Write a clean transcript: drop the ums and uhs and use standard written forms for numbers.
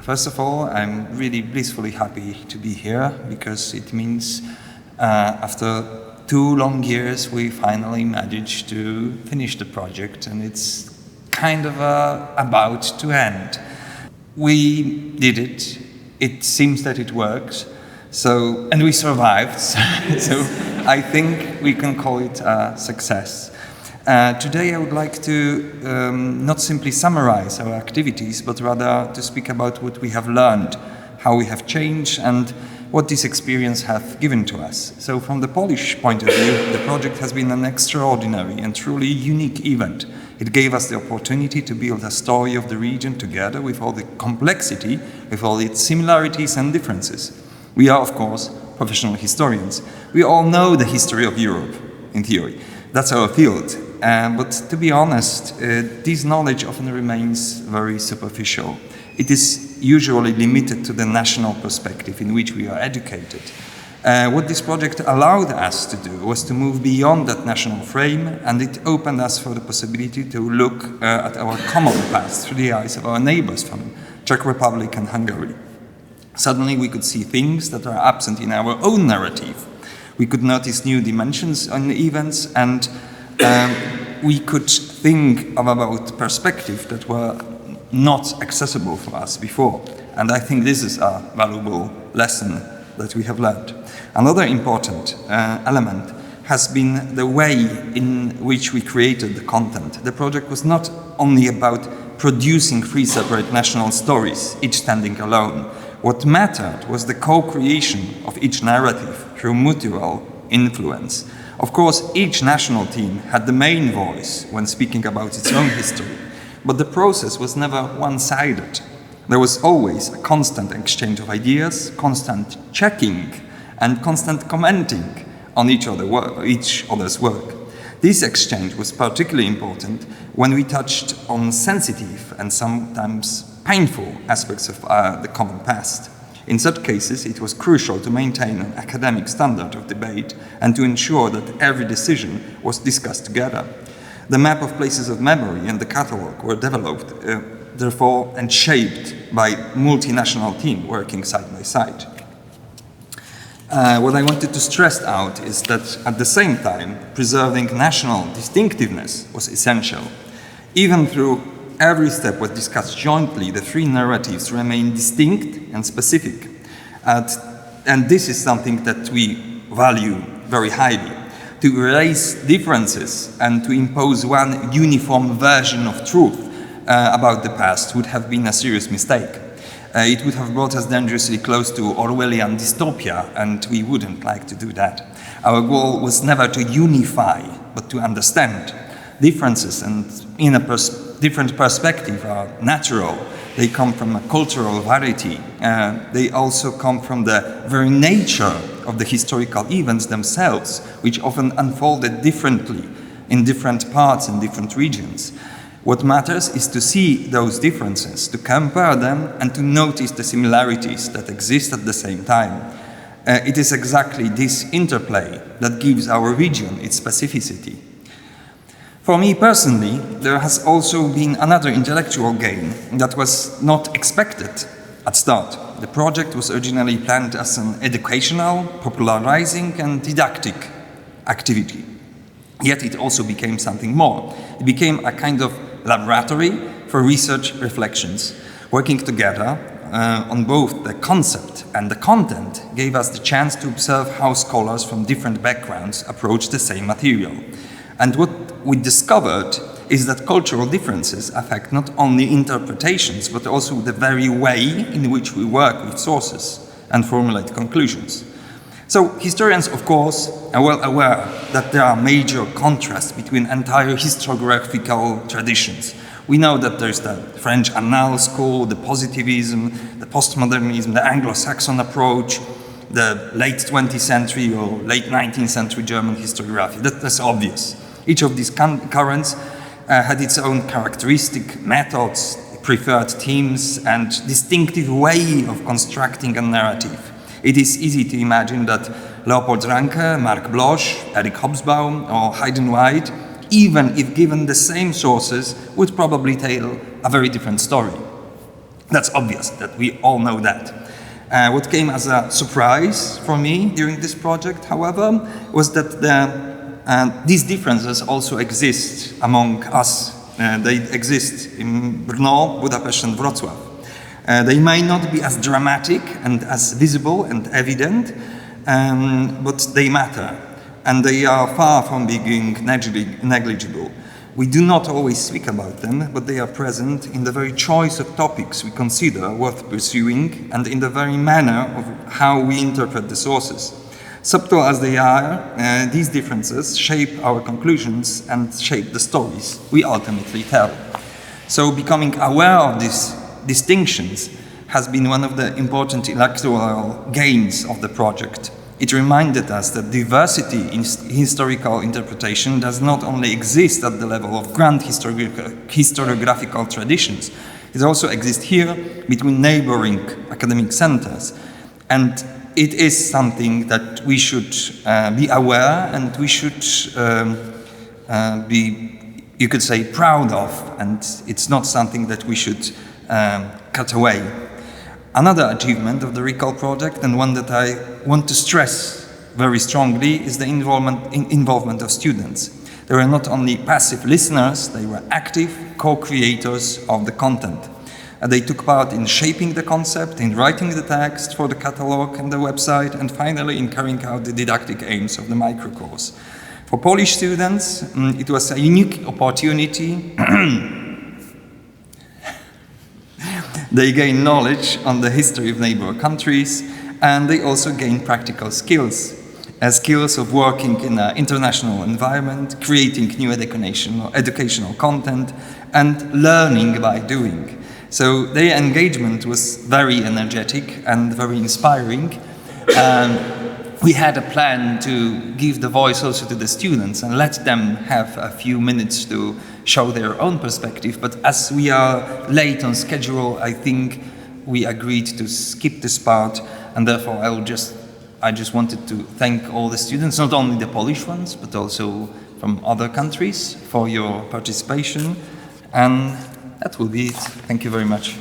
First of all, I'm really blissfully happy to be here because it means after 2 long years we finally managed to finish the project, and it's kind of about to end. We did it. It seems that it works. And we survived. So I think we can call it a success. Today I would like to not simply summarize our activities, but rather to speak about what we have learned, how we have changed, and what this experience has given to us. So from the Polish point of view, the project has been an extraordinary and truly unique event. It gave us the opportunity to build a story of the region together with all the complexity, with all its similarities and differences. We are, of course, professional historians. We all know the history of Europe, in theory. That's our field. But to be honest, this knowledge often remains very superficial. It is usually limited to the national perspective in which we are educated. What this project allowed us to do was to move beyond that national frame, and it opened us for the possibility to look at our common past through the eyes of our neighbors from Czech Republic and Hungary. Suddenly we could see things that are absent in our own narrative. We could notice new dimensions on the events, and we could think about perspectives that were not accessible for us before. And I think this is a valuable lesson that we have learned. Another important element has been the way in which we created the content. The project was not only about producing 3 separate national stories, each standing alone. What mattered was the co-creation of each narrative through mutual influence. Of course, each national team had the main voice when speaking about its own history, but the process was never one-sided. There was always a constant exchange of ideas, constant checking, and constant commenting on each other's work. This exchange was particularly important when we touched on sensitive and sometimes painful aspects of the common past. In such cases, it was crucial to maintain an academic standard of debate and to ensure that every decision was discussed together. The map of places of memory and the catalogue were developed, therefore, and shaped by multinational team working side by side. What I wanted to stress out is that at the same time, preserving national distinctiveness was essential. Even through every step was discussed jointly, the 3 narratives remain distinct and specific. And this is something that we value very highly. To erase differences and to impose one uniform version of truth about the past would have been a serious mistake. It would have brought us dangerously close to Orwellian dystopia, and we wouldn't like to do that. Our goal was never to unify, but to understand. Differences and in a different perspective are natural. They come from a cultural variety. They also come from the very nature of the historical events themselves, which often unfolded differently in different parts and different regions. What matters is to see those differences, to compare them, and to notice the similarities that exist at the same time. It is exactly this interplay that gives our region its specificity. For me personally, there has also been another intellectual gain that was not expected at start. The project was originally planned as an educational, popularizing and didactic activity. Yet it also became something more. It became a kind of laboratory for research reflections. Working together on both the concept and the content gave us the chance to observe how scholars from different backgrounds approach the same material. And what we discovered is that cultural differences affect not only interpretations, but also the very way in which we work with sources and formulate conclusions. So historians, of course, are well aware that there are major contrasts between entire historiographical traditions. We know that there's the French Annales school, the positivism, the postmodernism, the Anglo-Saxon approach, the late 20th century or late 19th century German historiography. That's obvious. Each of these currents had its own characteristic methods, preferred themes, and distinctive way of constructing a narrative. It is easy to imagine that Leopold Ranke, Mark Bloch, Eric Hobsbawm, or Hayden White, even if given the same sources, would probably tell a very different story. That's obvious, that we all know that. What came as a surprise for me during this project, however, was that these differences also exist among us. They exist in Brno, Budapest and Wrocław. They may not be as dramatic and as visible and evident, but they matter. And they are far from being negligible. We do not always speak about them, but they are present in the very choice of topics we consider worth pursuing and in the very manner of how we interpret the sources. Subtle as they are, these differences shape our conclusions and shape the stories we ultimately tell. So becoming aware of these distinctions has been one of the important electoral gains of the project. It reminded us that diversity in historical interpretation does not only exist at the level of grand historiographical traditions, it also exists here between neighboring academic centers. And it is something that we should be aware and we should be, you could say, proud of, and it's not something that we should cut away. Another achievement of the ReCall project, and one that I want to stress very strongly, is the involvement of students. They were not only passive listeners, they were active co-creators of the content. They took part in shaping the concept, in writing the text for the catalog and the website, and finally in carrying out the didactic aims of the microcourse. For Polish students, it was a unique opportunity. They gain knowledge on the history of neighbor countries, and they also gain practical skills, skills of working in an international environment, creating new educational content, and learning by doing. So their engagement was very energetic and very inspiring. We had a plan to give the voice also to the students and let them have a few minutes to show their own perspective, but as we are late on schedule, I think we agreed to skip this part, and therefore I just wanted to thank all the students, not only the Polish ones, but also from other countries, for your participation, and that will be it. Thank you very much.